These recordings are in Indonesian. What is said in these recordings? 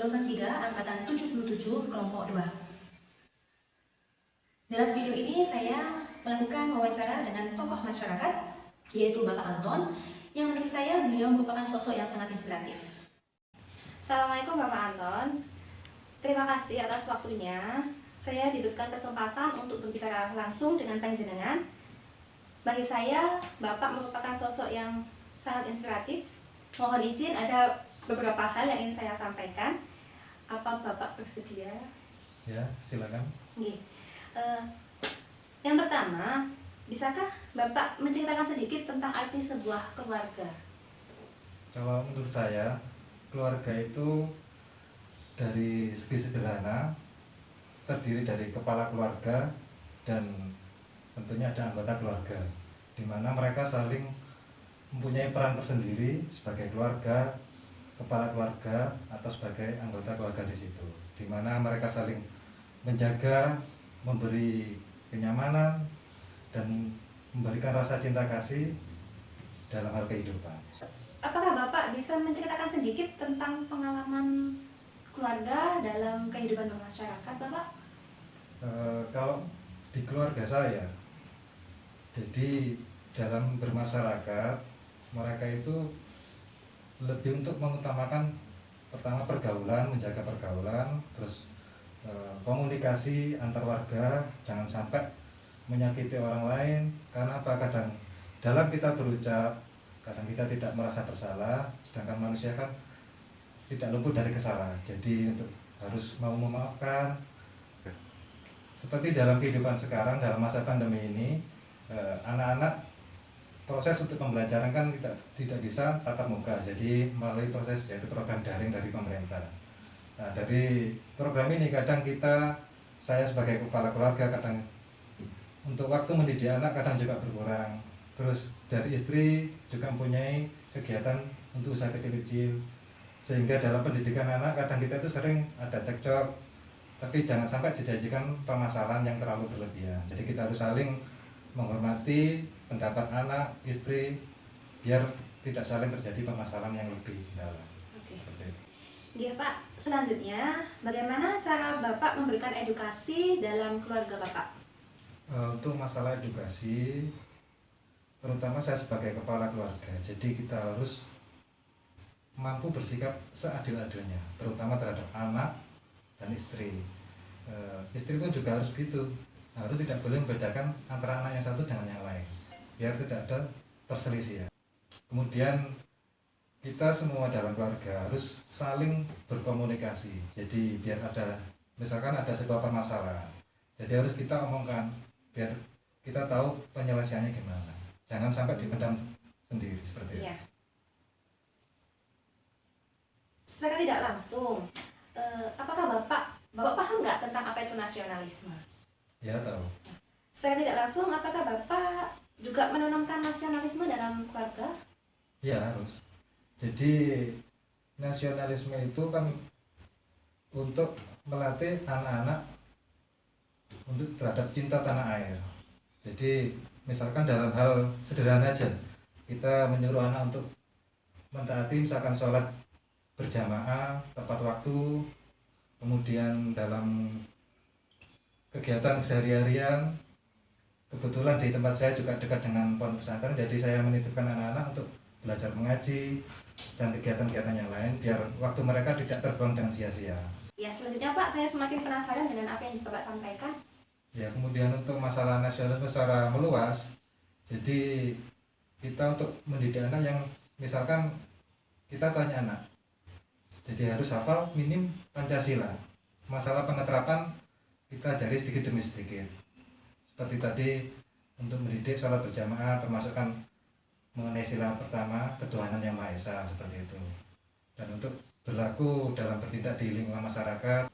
Gelombang 3 Angkatan 77 Kelompok 2. Dalam video ini saya melakukan wawancara dengan tokoh masyarakat, yaitu Bapak Anton, yang menurut saya beliau merupakan sosok yang sangat inspiratif. Assalamualaikum Bapak Anton, terima kasih atas waktunya. Saya diberikan kesempatan untuk berbicara langsung dengan panjenengan. Bagi saya, Bapak merupakan sosok yang sangat inspiratif. Mohon izin ada beberapa hal yang ingin saya sampaikan. Apa Bapak bersedia? Ya, silakan. Yang pertama, bisakah Bapak menceritakan sedikit tentang arti sebuah keluarga? Kalau menurut saya, keluarga itu dari segi sederhana terdiri dari kepala keluarga dan tentunya ada anggota keluarga, di mana mereka saling mempunyai peran tersendiri sebagai keluarga, kepala keluarga atau sebagai anggota keluarga di situ, di mana mereka saling menjaga, memberi kenyamanan dan memberikan rasa cinta kasih dalam hal kehidupan. Apakah Bapak bisa menceritakan sedikit tentang pengalaman keluarga dalam kehidupan bermasyarakat, Bapak? Kalau di keluarga saya, jadi dalam bermasyarakat, mereka itu lebih untuk mengutamakan pertama pergaulan, menjaga pergaulan, terus komunikasi antar warga, jangan sampai menyakiti orang lain. Karena apa? Kadang dalam kita berucap, kadang kita tidak merasa bersalah, sedangkan manusia kan tidak luput dari kesalahan. Jadi untuk harus mau memaafkan. Seperti dalam kehidupan sekarang, dalam masa pandemi ini, anak-anak proses untuk pembelajaran kan tidak bisa tatap muka, jadi melalui proses yaitu program daring dari pemerintah. Nah, dari program ini kadang saya sebagai kepala keluarga kadang untuk waktu mendidik anak kadang juga berkurang. Terus dari istri juga mempunyai kegiatan untuk usaha kecil-kecil, sehingga dalam pendidikan anak kadang kita itu sering ada cekcok, tapi jangan sampai dijadikan permasalahan yang terlalu berlebihan. Jadi kita harus saling menghormati pendapat anak, istri, biar tidak saling terjadi permasalahan yang lebih dalam. Oke. Seperti itu. Iya Pak, selanjutnya bagaimana cara Bapak memberikan edukasi dalam keluarga Bapak? Untuk masalah edukasi, terutama saya sebagai kepala keluarga, jadi kita harus mampu bersikap seadil-adilnya, terutama terhadap anak dan istri. Istri pun juga harus begitu, harus tidak boleh membedakan antara anak yang satu dengan yang lain, biar tidak ada perselisihan. Kemudian kita semua dalam keluarga harus saling berkomunikasi, jadi biar misalkan ada sebuah permasalahan, jadi harus kita omongkan biar kita tahu penyelesaiannya gimana, jangan sampai dipendam sendiri seperti itu. Iya. Secara tidak langsung, apakah Bapak paham nggak tentang apa itu nasionalisme? Ya, tahu. Secara tidak langsung, apakah Bapak juga menanamkan nasionalisme dalam keluarga? Ya, harus. Jadi nasionalisme itu kan untuk melatih anak-anak untuk terhadap cinta tanah air. Jadi misalkan dalam hal sederhana aja, kita menyuruh anak untuk mentaati misalkan sholat berjamaah tepat waktu, kemudian dalam kegiatan sehari-harian. Kebetulan di tempat saya juga dekat dengan pondok pesantren, jadi saya menitipkan anak-anak untuk belajar mengaji dan kegiatan-kegiatan yang lain biar waktu mereka tidak terbuang dengan sia-sia. Ya, selanjutnya Pak, saya semakin penasaran dengan apa yang Bapak sampaikan. Ya, kemudian untuk masalah nasionalisme secara meluas, jadi kita untuk mendidik anak yang misalkan kita tanya anak, jadi harus hafal minim Pancasila. Masalah pengeterapan kita ajari sedikit demi sedikit. Seperti tadi untuk mendidik sholat berjamaah termasukkan mengenai sila pertama ketuhanan yang Maha Esa, seperti itu. Dan untuk berlaku dalam bertindak di lingkungan masyarakat.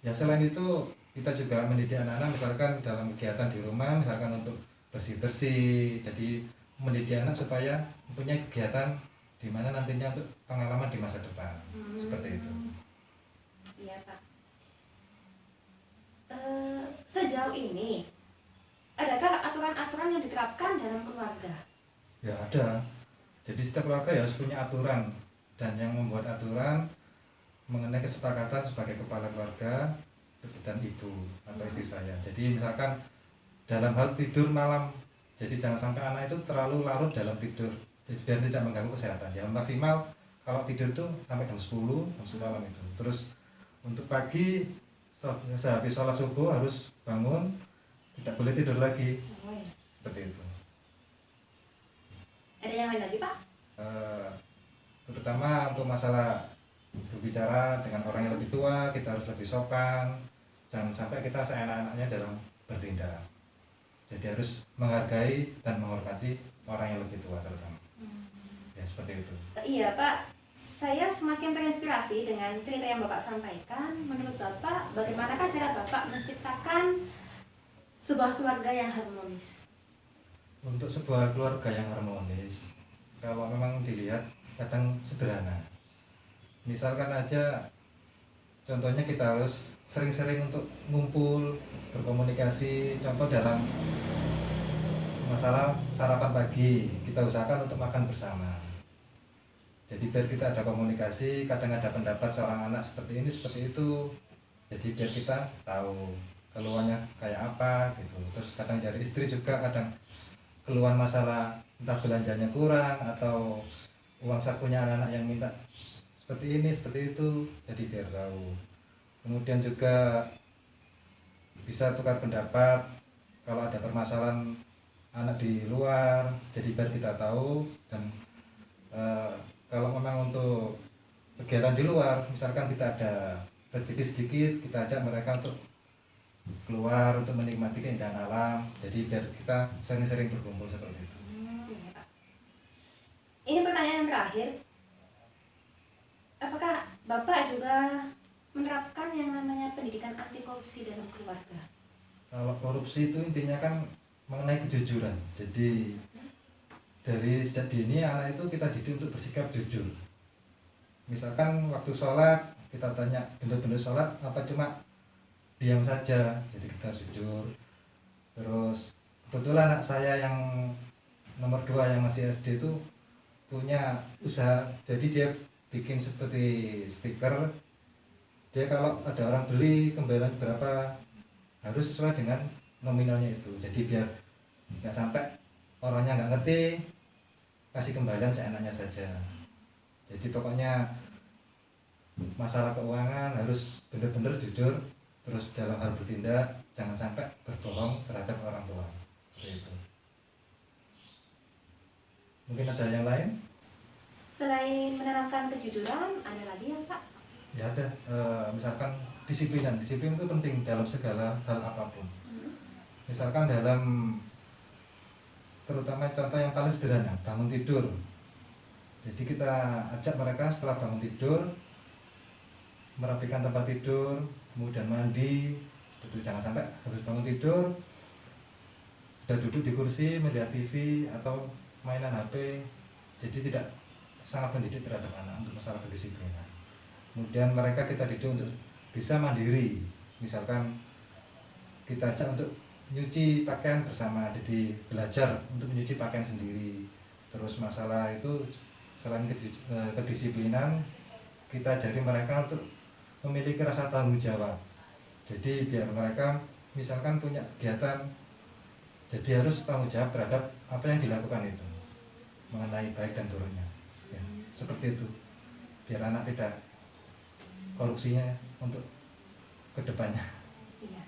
Ya, selain itu kita juga mendidik anak-anak misalkan dalam kegiatan di rumah, misalkan untuk bersih-bersih. Jadi mendidik anak supaya mempunyai kegiatan di mana nantinya untuk pengalaman di masa depan. Seperti itu. Iya Pak. Sejauh ini, adakah aturan-aturan yang diterapkan dalam keluarga? Ya, ada. Jadi setiap keluarga ya harus punya aturan, dan yang membuat aturan mengenai kesepakatan sebagai kepala keluarga dan ibu atau istri saya. Jadi misalkan dalam hal tidur malam, jadi jangan sampai anak itu terlalu larut dalam tidur, jadi biar tidak mengganggu kesehatan. Yang maksimal kalau tidur itu sampai jam 10, jam 10 malam itu. Terus untuk pagi sehabis sholat subuh harus bangun, tidak boleh tidur lagi, Oh, iya. seperti itu. Ada yang lain lagi, Pak? Eh, Terutama untuk masalah berbicara dengan orang yang lebih tua, kita harus lebih sopan, jangan sampai kita seenak-enaknya dalam bertindak. Jadi harus menghargai dan menghormati orang yang lebih tua terutama. Ya seperti itu. Iya, Pak. Saya semakin terinspirasi dengan cerita yang Bapak sampaikan. Menurut Bapak, bagaimanakah cara Bapak menciptakan sebuah keluarga yang harmonis? Untuk sebuah keluarga yang harmonis, kalau memang dilihat kadang sederhana. Misalkan aja, contohnya kita harus sering-sering untuk ngumpul, berkomunikasi. Contoh dalam masalah sarapan pagi, kita usahakan untuk makan bersama. Jadi biar kita ada komunikasi, kadang ada pendapat seorang anak seperti ini, seperti itu. Jadi biar kita tahu keluhannya kayak apa gitu. Terus kadang dari istri juga kadang keluhan masalah entah belanjanya kurang atau uang sakunya anak-anak yang minta seperti ini, seperti itu. Jadi biar tahu. Kemudian juga bisa tukar pendapat kalau ada permasalahan anak di luar, jadi biar kita tahu. Dan kalau memang untuk kegiatan di luar, misalkan kita ada rezeki sedikit, kita ajak mereka untuk keluar untuk menikmati keindahan alam. Jadi biar kita sering-sering berkumpul seperti itu. Iya, Pak. Ini pertanyaan yang terakhir. Apakah Bapak juga menerapkan yang namanya pendidikan anti korupsi dalam keluarga? Kalau korupsi itu intinya kan mengenai kejujuran. Jadi dari sejak dini anak itu kita didik untuk bersikap jujur. Misalkan waktu sholat kita tanya benar-benar sholat apa cuma diam saja, jadi kita harus jujur. Terus kebetulan anak saya yang nomor 2 yang masih SD itu punya usaha, jadi dia bikin seperti stiker. Dia kalau ada orang beli kembalian berapa harus sesuai dengan nominalnya itu. Jadi biar nggak sampai orangnya nggak ngerti, kasih kembalian seenaknya saja. Jadi pokoknya masalah keuangan harus benar-benar jujur. Terus dalam hal bertindak jangan sampai berbohong terhadap orang tua. Seperti itu. Mungkin ada yang lain? Selain menerapkan kejujuran, ada lagi ya, Pak? Ya ada. Misalkan disiplinan. Disiplin itu penting dalam segala hal apapun. Misalkan dalam, terutama contoh yang paling sederhana, bangun tidur. Jadi kita ajak mereka setelah bangun tidur merapikan tempat tidur, kemudian mandi. Itu jangan sampai habis bangun tidur udah duduk di kursi melihat TV atau mainan HP. Jadi tidak sangat mendidik terhadap anak untuk masalah kedisiplinan. Kemudian mereka kita didik untuk bisa mandiri. Misalkan kita ajak untuk nyuci pakaian bersama, jadi belajar untuk menyuci pakaian sendiri. Terus masalah itu selain kedisiplinan, kita ajari mereka untuk memiliki rasa tanggung jawab. Jadi biar mereka misalkan punya kegiatan, jadi harus tanggung jawab terhadap apa yang dilakukan itu, mengenai baik dan buruknya. Ya, seperti itu. Biar anak tidak korupsinya untuk kedepannya. Iya.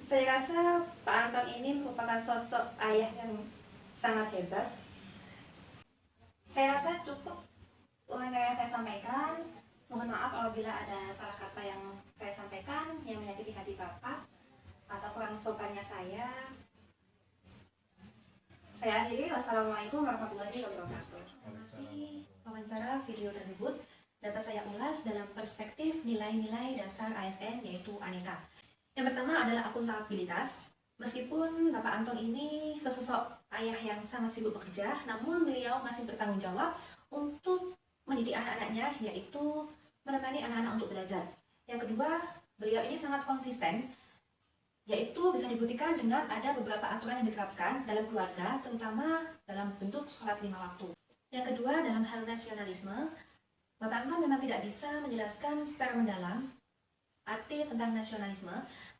Saya rasa Pak Anton ini merupakan sosok ayah yang sangat hebat. Saya rasa cukup wawancara yang saya sampaikan. Mohon maaf apabila ada salah kata yang saya sampaikan yang menyakiti hati Bapak atau kurang sopannya saya. Saya akhiri. Wassalamualaikum warahmatullahi wabarakatuh. Wawancara video tersebut dapat saya ulas dalam perspektif nilai-nilai dasar ASN, yaitu aneka. Yang pertama adalah akuntabilitas. Meskipun Bapak Anton ini sesosok ayah yang sangat sibuk bekerja, namun beliau masih bertanggung jawab untuk mendidik anak-anaknya, yaitu menemani anak-anak untuk belajar. Yang kedua, beliau ini sangat konsisten, yaitu bisa dibuktikan dengan ada beberapa aturan yang diterapkan dalam keluarga, terutama dalam bentuk sholat 5 waktu. Yang kedua, dalam hal nasionalisme, Bapak Anton memang tidak bisa menjelaskan secara mendalam arti tentang nasionalisme,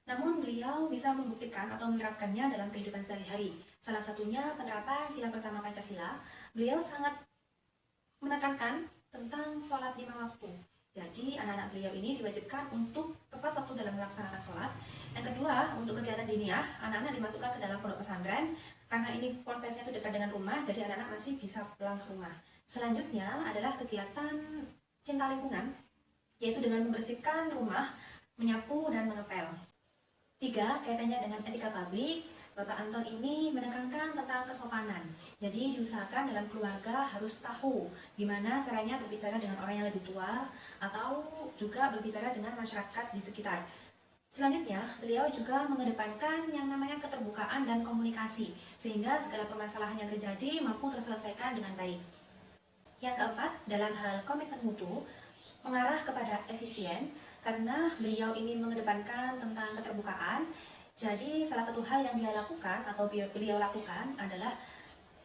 namun beliau bisa membuktikan atau menerapkannya dalam kehidupan sehari-hari. Salah satunya penerapan sila pertama Pancasila. Beliau sangat menekankan tentang sholat 5 waktu. Jadi anak-anak beliau ini diwajibkan untuk tepat waktu dalam melaksanakan sholat. Yang kedua, untuk kegiatan diniyah, anak-anak dimasukkan ke dalam pondok pesantren. Karena ini ponpesnya itu dekat dengan rumah, jadi anak-anak masih bisa pulang ke rumah. Selanjutnya adalah kegiatan cinta lingkungan, yaitu dengan membersihkan rumah, menyapu, dan mengepel. 3, kaitannya dengan etika publik. Bapak Anton ini menekankan tentang kesopanan. Jadi diusahakan dalam keluarga harus tahu gimana caranya berbicara dengan orang yang lebih tua atau juga berbicara dengan masyarakat di sekitar. Selanjutnya, beliau juga mengedepankan yang namanya keterbukaan dan komunikasi, sehingga segala permasalahan yang terjadi mampu terselesaikan dengan baik. Yang keempat, dalam hal komitmen mutu, mengarah kepada efisien, karena beliau ingin mengedepankan tentang keterbukaan. Jadi salah satu hal yang dia lakukan atau beliau lakukan adalah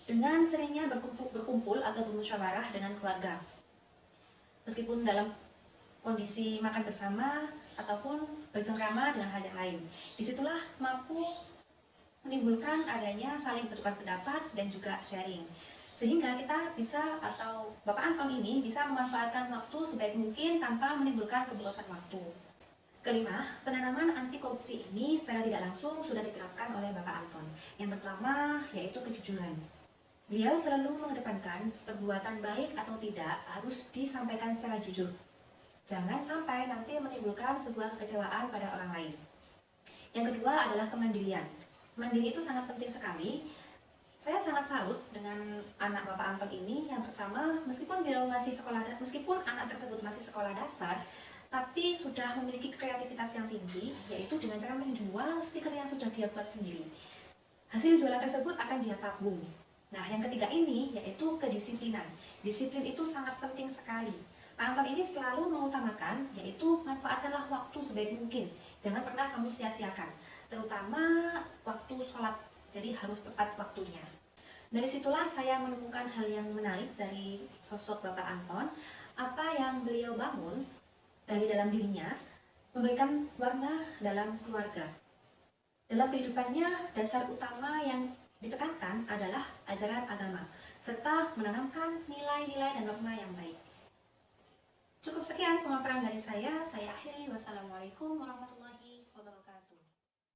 dengan seringnya berkumpul atau bermusyawarah dengan keluarga. Meskipun dalam kondisi makan bersama ataupun bercengkrama dengan hal yang lain. Disitulah mampu menimbulkan adanya saling bertukar pendapat dan juga sharing. Sehingga kita bisa atau Bapak Anton ini bisa memanfaatkan waktu sebaik mungkin tanpa menimbulkan keborosan waktu. Kelima, penanaman anti korupsi ini secara tidak langsung sudah diterapkan oleh Bapak Anton. Yang pertama yaitu kejujuran. Beliau selalu mengedepankan perbuatan baik atau tidak harus disampaikan secara jujur. Jangan sampai nanti menimbulkan sebuah kekecewaan pada orang lain. Yang kedua adalah kemandirian. Mandiri itu sangat penting sekali. Saya sangat salut dengan anak Bapak Anton ini. Yang pertama, meskipun anak tersebut masih sekolah dasar, tapi sudah memiliki kreativitas yang tinggi, yaitu dengan cara menjual stiker yang sudah dia buat sendiri. Hasil jualan tersebut akan dia tabung. Nah, yang ketiga ini yaitu kedisiplinan. Disiplin itu sangat penting sekali. Pak Anton ini selalu mengutamakan, yaitu manfaatkanlah waktu sebaik mungkin. Jangan pernah kamu sia-siakan, terutama waktu sholat. Jadi harus tepat waktunya. Dari situlah saya menemukan hal yang menarik dari sosok Bapak Anton. Apa yang beliau bangun dari dalam dirinya memberikan warna dalam keluarga. Dalam kehidupannya, dasar utama yang ditekankan adalah ajaran agama, serta menanamkan nilai-nilai dan norma yang baik. Cukup sekian pemaparan dari saya akhiri. Wassalamualaikum warahmatullahi wabarakatuh.